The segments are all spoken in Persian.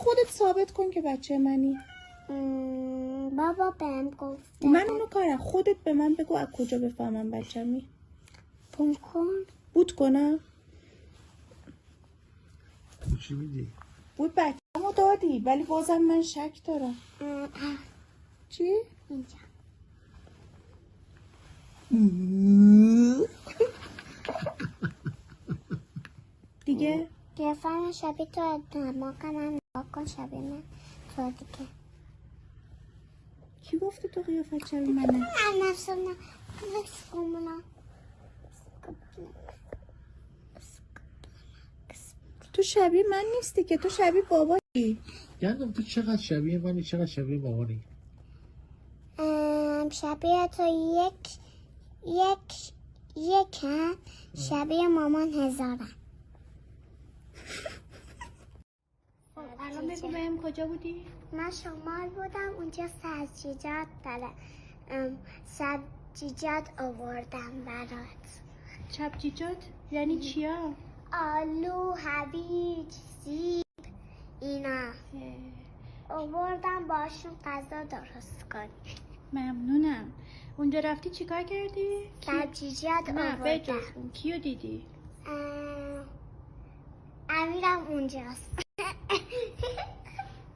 خودت ثابت کن که بچه منی. بابا بهم گفته. من اونو کارم. خودت به من بگو از کجا بفهمم بچه‌می. بوت کن. بوت کنم؟ چی میدی؟ بود بچه‌مو دادی ولی بازم من شک دارم. چی؟ اینجا. دیگه؟ قیافه شبیه تو دماغ من نگاه کن، شبیه من تو دیگه. کی گفته تو قیافت شبیه منه؟ من نفسم نه. تو شبیه من نیستی که، تو شبیه بابایی. یعنی تو چقدر شبیه منی چقدر شبیه مامانی؟ شبیه تو یکم، شبیه مامان هزارم. الان بگو بهم کجا بودی؟ من شمال بودم، اونجا سبزیجات داره. سبزیجات آوردم برات. سبزیجات یعنی چیا؟ آلو، هویج، سیب، اینا آوردم باشون غذا درست کنی. ممنونم. اونجا رفتی چیکار کردی؟ سبزیجات نه آوردم. بجز اون کیو دیدی؟ امیرم اونجاست.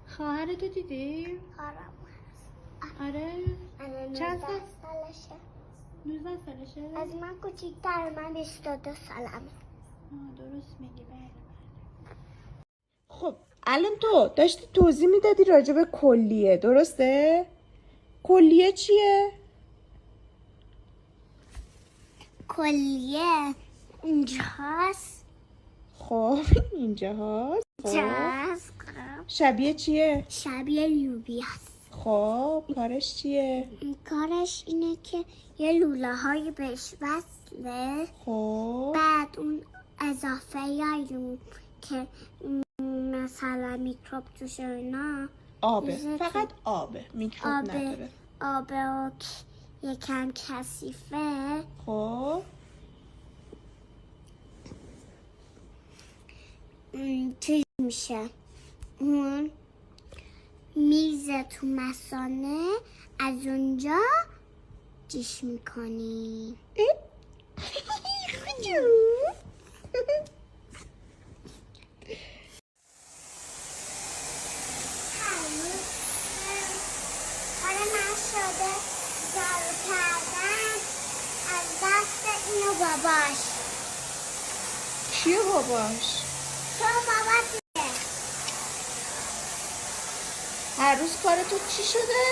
خواهرتو دیدی؟ خواهرم آره؟ چند سال؟ سالشه. 19 سالشه؟ از من کوچیک‌تر، من 22 سالم. درست میگی. بله. خب الان تو داشتی توضیح میدادی راجع به کلیه، درسته؟ کلیه چیه؟ کلیه اینجا هست. خب اینجا هست. شبیه چیه؟ شبیه لوبیا هست. خب کارش چیه؟ کارش اینه که یه لوله های بهش وصله. خب بعد اون اضافه یایون که مثلا میکروب توشه اینا. آبه، فقط آبه، میکروب نداره. آبه و یکم کثیفه. خب چیز میشه، اون میزه تو مثانه، از اونجا جیش میکنی. آره من شده جارو کردن از دست اینو باباش. کیه باباش؟ تو بابا دیگه. هر روز کار تو چی شده؟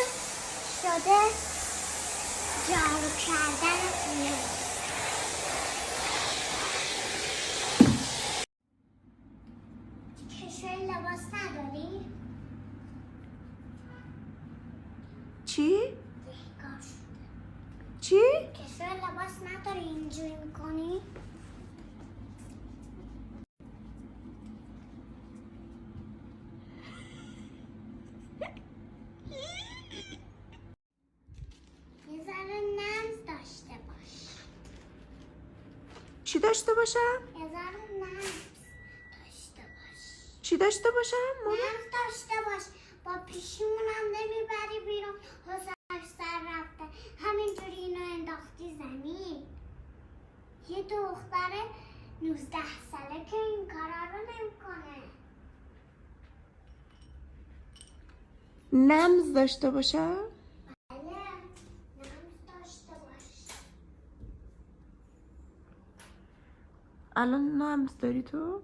شده جارو کردن اینو. کشوی لباس نداری؟ چی؟ کاش. چی؟ کشوی لباس نداری اینجوری میکنی؟ یه ذره نمز داشته باش. چی داشته باشم؟ یه ذره نمز داشته باش. چی داشته باشم؟ نمز داشته باش. با پیشیمونم نمیبری بیرون. حوصله‌اش سر رفته. همینجوری اینو انداختی زمین. یه دختر 19 ساله که این کارا رو نمیکنه. نمز داشته باشم؟ بله، نمز داشته باش. الان نمز داری تو؟